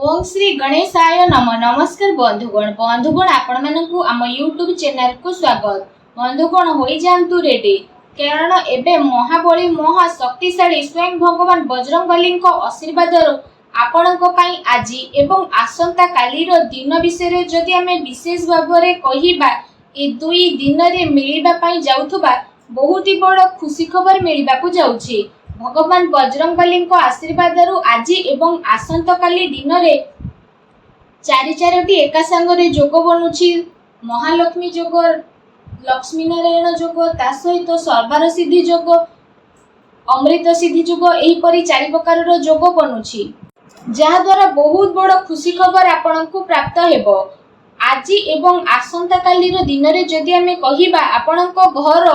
ओम श्री गणेशाय नम। नमस्कार बंधुगण आपण मानकु आम यूट्यूब चैनल को स्वागत। बंधुगण होई जानतु रेडी, कारण एबे महाबली महाशक्तिशाली स्वयं भगवान बजरंगबली को आशीर्वाद आपणक पई आज एवं आसंता काली रो दिन विषय जदि आमे विशेष भाव में कहिबा, ए दुई दिन रे मिलिबा पई जाउथबा बहुत ही बड़ खुशी खबर मिलिबा को जाउछि। भगवान बजरंगबली आशीर्वाद आज एवं आसंता काली दिन रे चारि एका संगे जोग बनुछि। महालक्ष्मी जोग, लक्ष्मी नारायण जोग, ता सहित सर्वार सिद्धि जोग, अमृत सिद्धि जोग, एहीपरि चारि प्रकार जोग बनुछि, जहा द्वारा बहुत बड़ खुशी खबर आपनकु प्राप्त हेबो। आज एवं आसंता काली रो दिन रे जदि आमे कहिबा आपनक घर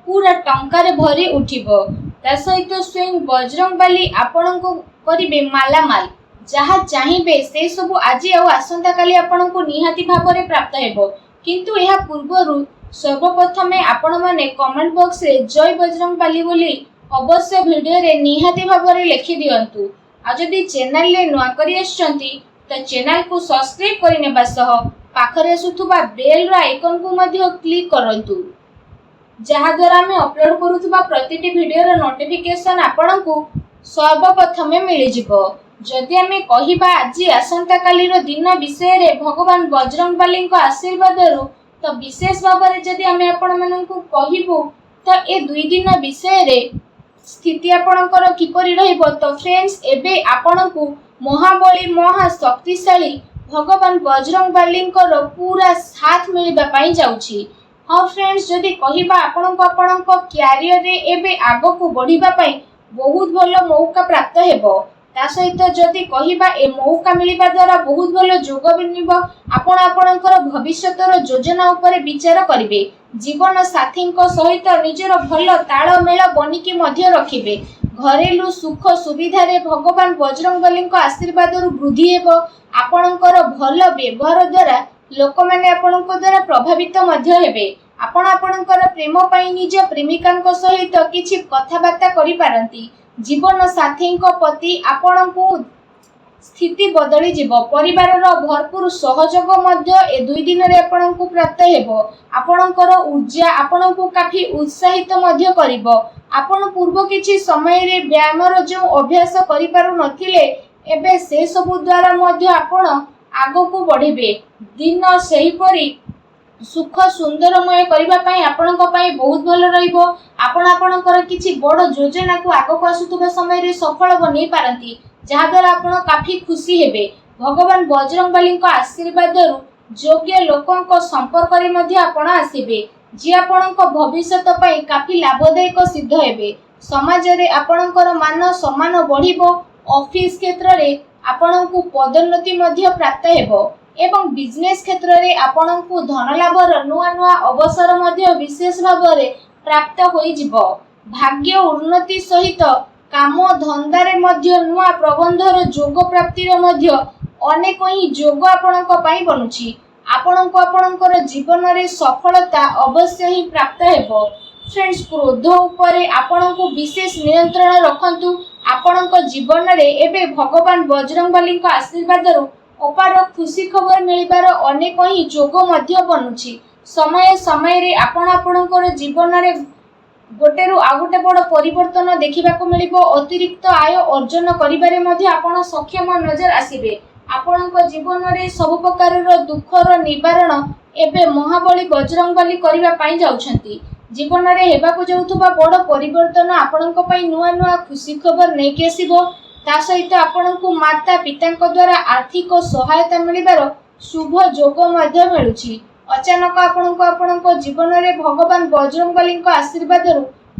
पूरा टंकार भरी उठिबो। ता सहित स्वयं बजरंगबली आपनकु करिबे मालामाल, जहा चाहिए से सब आज आसंता काली आपनकु निहाती भाव में प्राप्त हेबो। किंतु एहा पूर्वरु सर्वप्रथम आपण माने कमेंट बॉक्स रे जय बजरंगबली बोली अवश्य वीडियो रे निहाती भाव में लिखि दियंतु। आ जदि चैनल ले नुआ करी आछंती त चैनल को सब्सक्राइब करि नेबा सह पाखरे आसुथुबा बेल रो आइकन को मध्ये क्लिक करंतु, जहा द्वारा हमें अपलोड करूथुबा प्रतिटी वीडियो रो नोटिफिकेशन आपनकु सर्वप्रथम मिलि जिवो। जदि आमे कहिबा आज आसंता काली रो दिन विषय रे भगवान बजरंगबली को आशीर्वाद तो विशेष भाव में जदि आमे आपण मानकु कहिबो त ए दुई दिन विषय रे स्थिति आपणकर किपरि रहिबो। तो फ्रेंड्स, एबे आपणकु महाबली महाशक्तिशाली भगवान बजरंगबली पूरा साथ मिलबा पई जाउछि। हाँ फ्रेंड्स, जदि कहिबा आपणको आपणको क्यारियर रे एबे आगो को बढ़िबा पई बहुत भलो मौका प्राप्त हेबो। ता सहित जदि कहिबा ए मौका मिलिबा द्वारा बहुत भलो जोग बनिबो। आपण आपणकर भविष्यतर योजना ऊपर विचार करिवे। जीवन साथी सहित निजर भल तालमेल बनिकी मध्य रखिबे। घरेलू सुख सुविधा रे भगवान बजरंगबली आशीर्वाद वृद्धि हेबो। आपणकर भल व्यवहार द्वारा लोक माने आपणक द्वारा प्रभावित मध्य हेबे। आपण आपणकर प्रेम पई निज प्रेमिका सहित किछि कथाबार्ता करि पारंती। जीवन साथी प्रति आपणकु स्थिति बदली जीवो। परिवार रो भरपूर सहयोग मध्य ए दुई दिन रे आपणकु प्राप्त हेबो। आपणकर ऊर्जा आपणकु काफी उत्साहित मध्य करिवो। आपण पूर्व किछि समय रे व्यायाम रो जो अभ्यास करि पारु नथिले, एबे से सब द्वारा मध्य आपण आगो को बढ़िबे। दिन सही परी सुख सुंदरमय करिबा पई आपणक पई बहुत भलो रहिबो। आपण आपणकर किछि बड़ योजना को आगो को आसुतबा समय रे सफल बनै पारंती, जहा द्वारा आपण काफी खुशी हेबे। भगवान बजरंगबली आशीर्वाद योग्य लोकंक संपर्क रे मध्य आपण आसीबे, जे आपणक भविष्यत पई काफी लाभदायक सिद्ध हेबे। समाज रे आपणकर मान सम्मान बढ़िबो। ऑफिस क्षेत्र रे आपणकु पदोन्नति मध्य प्राप्त हेबो एवं बिजनेस क्षेत्र रे आपणकु धन लाभर नुआ नुआ अवसर मध्य विशेष भाव में प्राप्त होई जिवो। भाग्य उन्नति सहित काम धंदा रे मध्य नुआ प्रबंधर जोग प्राप्तिर मध्य अनेक ही जोग आपणक पई बनुछि। आपणक आपणकर जीवन रे सफलता अवश्य ही प्राप्त हेबो। फ्रेंड्स, क्रोध उपरे आपणकु विशेष नियंत्रण रखंतु। आपणक जीवन रे एबे भगवान बजरंगबली आशीर्वाद अपार खुशी खबर मिलिबार अनेक ही जोग मध्य बनुछि। समय समय रे आपण आपणकर जीवन रे गोटेरु आ गोटे बड़ परिवर्तन देखिबा को मिलिबो। अतिरिक्त आय अर्जन करिबारे मध्य आपण सक्षम नजर आसीबे। आपणक जीवन रे सब प्रकार रो दुखर निवारण एबे महाबली बजरंगबली करिबा पई जाउछंती। जीवन रे हेबा को जाउथबा बड़ परिवर्तन आपणक पई नुआ नुआ खुशी खबर नै के आसीबो। ता सहित आपणकु माता पिता द्वारा आर्थिक सहायता मिलिबार शुभ जोग मध्य मिलुछि। अचानक आपणक जीवन रे भगवान बजरंगबली आशीर्वाद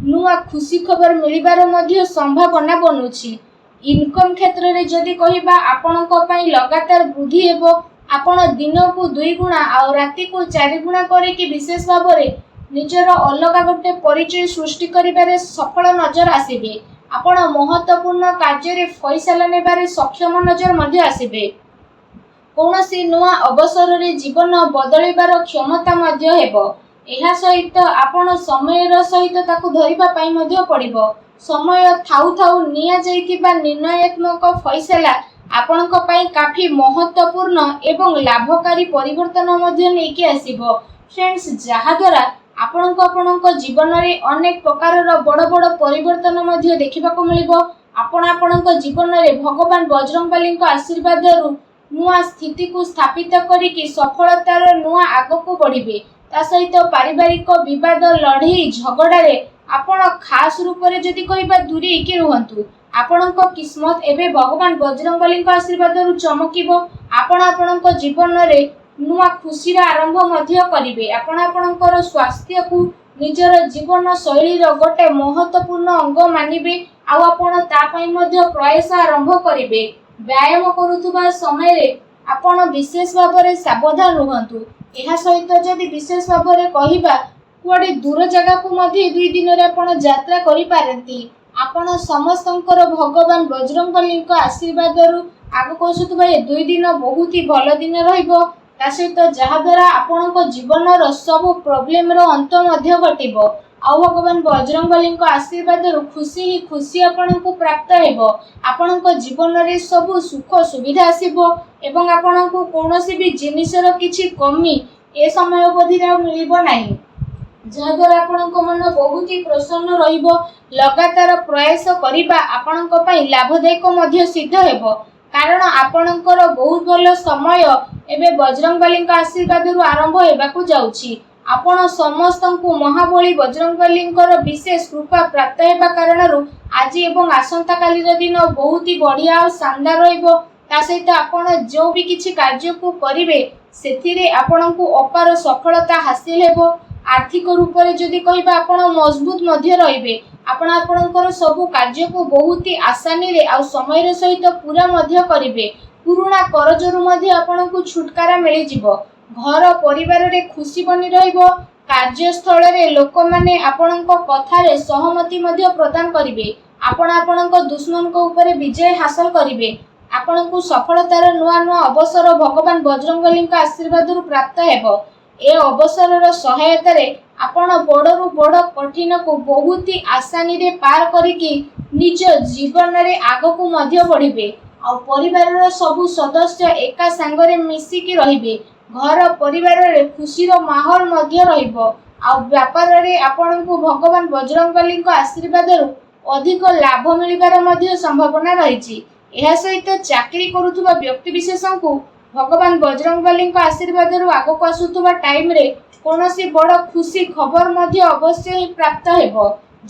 नुआ खुशी खबर मिलिबार मध्य संभावना बनुछि। इनकम क्षेत्र रे जदि कहिबा आपणक पई लगातार वृद्धि हेबो। आपण दिन को 2 गुणा आ राति को 4 गुणा करे कि विशेष भाव में निजर अलग गोटे परिचय सृष्टि करिबारे सफल नजर आसीबे। आपण महत्वपूर्ण कार्य रे फैसला नेबारे सक्षम नजर मध्य आसीबे। कौनसी नुआ अवसर रे जीवन बदलिबार क्षमता मध्य हेबो। एहा सहित आपण समय सहित ताकु धरिबा पई मध्य पड़िबो। समय थाउ थाउ निया जाइतिबा निर्णयात्मक फैसला ଆପଣଙ୍କ ପାଇଁ କାଫି ମହତ୍ୱପୂର୍ଣ୍ଣ ଏବଂ ଲାଭକାରୀ ପରିବର୍ତ୍ତନ ମଧ୍ୟ ନେଇକି ଆସିବ ଫ୍ରେଣ୍ଡସ୍, ଯାହାଦ୍ୱାରା ଆପଣଙ୍କ ଜୀବନରେ ଅନେକ ପ୍ରକାରର ବଡ଼ ବଡ଼ ପରିବର୍ତ୍ତନ ମଧ୍ୟ ଦେଖିବାକୁ ମିଳିବ। ଆପଣଙ୍କ ଜୀବନରେ ଭଗବାନ ବଜରଙ୍ଗବାଲୀଙ୍କ ଆଶୀର୍ବାଦରୁ ନୂଆ ସ୍ଥିତିକୁ ସ୍ଥାପିତ କରିକି ସଫଳତାର ନୂଆ ଆଗକୁ ବଢ଼ିବେ। ତା ସହିତ ପାରିବାରିକ ବିବାଦ, ଲଢ଼େଇ, ଝଗଡ଼ାରେ ଆପଣ ଖାସ ରୂପରେ ଯଦି କହିବା ଦୂରେଇକି ରୁହନ୍ତୁ। ଆପଣଙ୍କ କିସ୍ମତ ଏବେ ଭଗବାନ ବଜରଙ୍ଗବାଲୀଙ୍କ ଆଶୀର୍ବାଦରୁ ଚମକିବ। ଆପଣଙ୍କ ଜୀବନରେ ନୂଆ ଖୁସିର ଆରମ୍ଭ ମଧ୍ୟ କରିବେ। ଆପଣଙ୍କର ସ୍ୱାସ୍ଥ୍ୟକୁ ନିଜର ଜୀବନ ଶୈଳୀର ଗୋଟେ ମହତ୍ୱପୂର୍ଣ୍ଣ ଅଙ୍ଗ ମାନିବେ ଆଉ ଆପଣ ତା ପାଇଁ ମଧ୍ୟ ପ୍ରୟାସ ଆରମ୍ଭ କରିବେ। ବ୍ୟାୟାମ କରୁଥିବା ସମୟରେ ଆପଣ ବିଶେଷ ଭାବରେ ସାବଧାନ ରୁହନ୍ତୁ। ଏହା ସହିତ ଯଦି ବିଶେଷ ଭାବରେ କହିବା କୁଆଡ଼େ ଦୂର ଜାଗାକୁ ମଧ୍ୟ 2 ଦିନରେ ଆପଣ ଯାତ୍ରା କରିପାରନ୍ତି। ଆପଣ ସମସ୍ତଙ୍କର ଭଗବାନ ବଜରଙ୍ଗବାଲୀଙ୍କ ଆଶୀର୍ବାଦରୁ ଆଗକୁ ଆସୁଥିବା ଏ 2 ଦିନ ବହୁତ ହି ଭଲ ଦିନ ରହିବ। ତା ସହିତ ଯାହାଦ୍ୱାରା ଆପଣଙ୍କ ଜୀବନର ସବୁ ପ୍ରୋବ୍ଲେମର ଅନ୍ତ ମଧ୍ୟ ଘଟିବ ଆଉ ଭଗବାନ ବଜରଙ୍ଗବାଲୀଙ୍କ ଆଶୀର୍ବାଦରୁ ଖୁସି ହିଁ ଖୁସି ଆପଣଙ୍କୁ ପ୍ରାପ୍ତ ହେବ। ଆପଣଙ୍କ ଜୀବନରେ ସବୁ ସୁଖ ସୁବିଧା ଆସିବ ଏବଂ ଆପଣଙ୍କୁ କୌଣସି ବି ଜିନିଷର କିଛି କମି ଏ ସମୟ ଅବଧିରେ ଆଉ ମିଳିବ ନାହିଁ, ଯାହାଦ୍ୱାରା ଆପଣଙ୍କ ମନ ବହୁତ ହି ପ୍ରସନ୍ନ ରହିବ। ଲଗାତାର ପ୍ରୟାସ କରିବା ଆପଣଙ୍କ ପାଇଁ ଲାଭଦାୟକ ମଧ୍ୟ ସିଦ୍ଧ ହେବ, କାରଣ ଆପଣଙ୍କର ବହୁତ ଭଲ ସମୟ ଏବେ ବଜରଙ୍ଗବାଲୀଙ୍କ ଆଶୀର୍ବାଦରୁ ଆରମ୍ଭ ହେବାକୁ ଯାଉଛି। ଆପଣ ସମସ୍ତଙ୍କୁ ମହାବଳୀ ବଜରଙ୍ଗବାଲୀଙ୍କର ବିଶେଷ କୃପା ପ୍ରାପ୍ତ ହେବା କାରଣରୁ ଆଜି ଏବଂ ଆସନ୍ତାକାଲିର ଦିନ ବହୁତ ହି ବଢ଼ିଆ ଆଉ ଶାନଦାର ରହିବ। ତା ସହିତ ଆପଣ ଯେଉଁ ବି କିଛି କାର୍ଯ୍ୟକୁ କରିବେ ସେଥିରେ ଆପଣଙ୍କୁ ଅପାର ସଫଳତା ହାସିଲ ହେବ। ଆର୍ଥିକ ରୂପରେ ଯଦି କହିବା ଆପଣ ମଜବୁତ ମଧ୍ୟ ରହିବେ। ଆପଣଙ୍କର ସବୁ କାର୍ଯ୍ୟକୁ ବହୁତ ହି ଆସାନୀରେ ଆଉ ସମୟର ସହିତ ପୁରା ମଧ୍ୟ କରିବେ। ପୁରୁଣା କରଜରୁ ମଧ୍ୟ ଆପଣଙ୍କୁ ଛୁଟକାରା ମିଳିଯିବ। ଘର ପରିବାରରେ ଖୁସି ବନି ରହିବ। କାର୍ଯ୍ୟସ୍ଥଳରେ ଲୋକମାନେ ଆପଣଙ୍କ କଥାରେ ସହମତି ମଧ୍ୟ ପ୍ରଦାନ କରିବେ। ଆପଣଙ୍କ ଦୁଶ୍ମନଙ୍କ ଉପରେ ବିଜୟ ହାସଲ କରିବେ। ଆପଣଙ୍କୁ ସଫଳତାର ନୂଆ ଅବସର ଭଗବାନ ବଜରଙ୍ଗବାଲୀଙ୍କ ଆଶୀର୍ବାଦରୁ ପ୍ରାପ୍ତ ହେବ। ଏ ଅବସରର ସହାୟତାରେ ଆପଣ ବଡ଼ରୁ ବଡ଼ କଠିନକୁ ବହୁତ ହି ଆସାନୀରେ ପାର କରିକି ନିଜ ଜୀବନରେ ଆଗକୁ ମଧ୍ୟ ବଢ଼ିବେ ଆଉ ପରିବାରର ସବୁ ସଦସ୍ୟ ଏକା ସାଙ୍ଗରେ ମିଶିକି ରହିବେ। ଘର ପରିବାରରେ ଖୁସିର ମାହୋଲ ମଧ୍ୟ ରହିବ ଆଉ ବ୍ୟାପାରରେ ଆପଣଙ୍କୁ ଭଗବାନ ବଜରଙ୍ଗବାଲୀଙ୍କ ଆଶୀର୍ବାଦରୁ ଅଧିକ ଲାଭ ମିଳିବାର ମଧ୍ୟ ସମ୍ଭାବନା ରହିଛି। ଏହା ସହିତ ଚାକିରି କରୁଥିବା ବ୍ୟକ୍ତିବିଶେଷଙ୍କୁ ଭଗବାନ ବଜରଙ୍ଗବାଲୀଙ୍କ ଆଶୀର୍ବାଦରୁ ଆଗକୁ ଆସୁଥିବା ଟାଇମରେ କୌଣସି ବଡ଼ ଖୁସି ଖବର ମଧ୍ୟ ଅବଶ୍ୟ ହିଁ ପ୍ରାପ୍ତ ହେବ,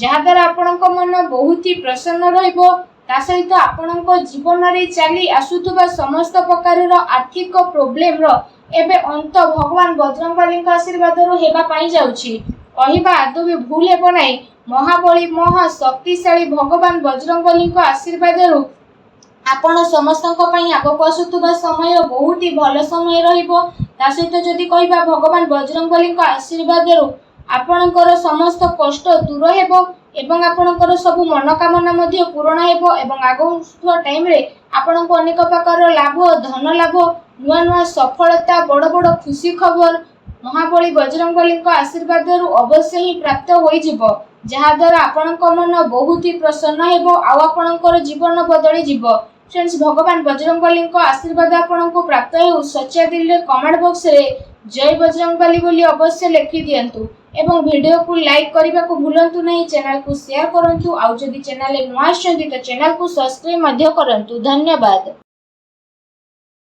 ଯାହାଦ୍ୱାରା ଆପଣଙ୍କ ମନ ବହୁତ ହି ପ୍ରସନ୍ନ ରହିବ। ତା ସହିତ ଆପଣଙ୍କ ଜୀବନରେ ଚାଲି ଆସୁଥିବା ସମସ୍ତ ପ୍ରକାରର ଆର୍ଥିକ ପ୍ରୋବ୍ଲେମର ଏବେ ଅନ୍ତ ଭଗବାନ ବଜରଙ୍ଗବାଲୀଙ୍କ ଆଶୀର୍ବାଦରୁ ହେବା ପାଇଁ ଯାଉଛି। କହିବା ଆଦୌ ବି ଭୁଲ ହେବ ନାହିଁ। ମହାବଳୀ ମହାଶକ୍ତିଶାଳୀ ଭଗବାନ ବଜରଙ୍ଗବାଲୀଙ୍କ ଆଶୀର୍ବାଦରୁ ଆପଣ ସମସ୍ତଙ୍କ ପାଇଁ ଆଗକୁ ଆସୁଥିବା ସମୟ ବହୁତ ହି ଭଲ ସମୟ ରହିବ। ତା ସହିତ ଯଦି କହିବା ଭଗବାନ ବଜରଙ୍ଗବାଲୀଙ୍କ ଆଶୀର୍ବାଦରୁ ଆପଣଙ୍କର ସମସ୍ତ କଷ୍ଟ ଦୂର ହେବ ଏବଂ ଆପଣଙ୍କର ସବୁ ମନୋକାମନା ମଧ୍ୟ ପୂରଣ ହେବ ଏବଂ ଆଗକୁ ଟାଇମରେ ଆପଣଙ୍କୁ ଅନେକ ପ୍ରକାର ଲାଭ, ଧନ ଲାଭ, ନୂଆ ସଫଳତା, ବଡ଼ ବଡ଼ ଖୁସି ଖବର ମହାବଳୀ ବଜରଙ୍ଗବାଲୀଙ୍କ ଆଶୀର୍ବାଦରୁ ଅବଶ୍ୟ ହିଁ ପ୍ରାପ୍ତ ହୋଇଯିବ, ଯାହାଦ୍ୱାରା ଆପଣଙ୍କ ମନ ବହୁତ ହି ପ୍ରସନ୍ନ ହେବ ଆଉ ଆପଣଙ୍କର ଜୀବନ ବଦଳିଯିବ। ଫ୍ରେଣ୍ଡସ୍, ଭଗବାନ ବଜରଙ୍ଗବାଲୀଙ୍କ ଆଶୀର୍ବାଦ ଆପଣଙ୍କୁ ପ୍ରାପ୍ତ ହେଉ। ସଚ୍ଚା ଦିଲରେ କମେଣ୍ଟ ବକ୍ସରେ ଜୟ ବଜରଙ୍ଗବାଲୀ ବୋଲି ଅବଶ୍ୟ ଲେଖି ଦିଅନ୍ତୁ ଏବଂ ଭିଡ଼ିଓକୁ ଲାଇକ୍ କରିବାକୁ ଭୁଲନ୍ତୁ ନାହିଁ। ଚ୍ୟାନେଲକୁ ସେୟାର କରନ୍ତୁ ଆଉ ଯଦି ଚ୍ୟାନେଲରେ ନୂଆ ଆସିଛନ୍ତି ତ ଚ୍ୟାନେଲକୁ ସବସ୍କ୍ରାଇବ୍ ମଧ୍ୟ କରନ୍ତୁ। ଧନ୍ୟବାଦ।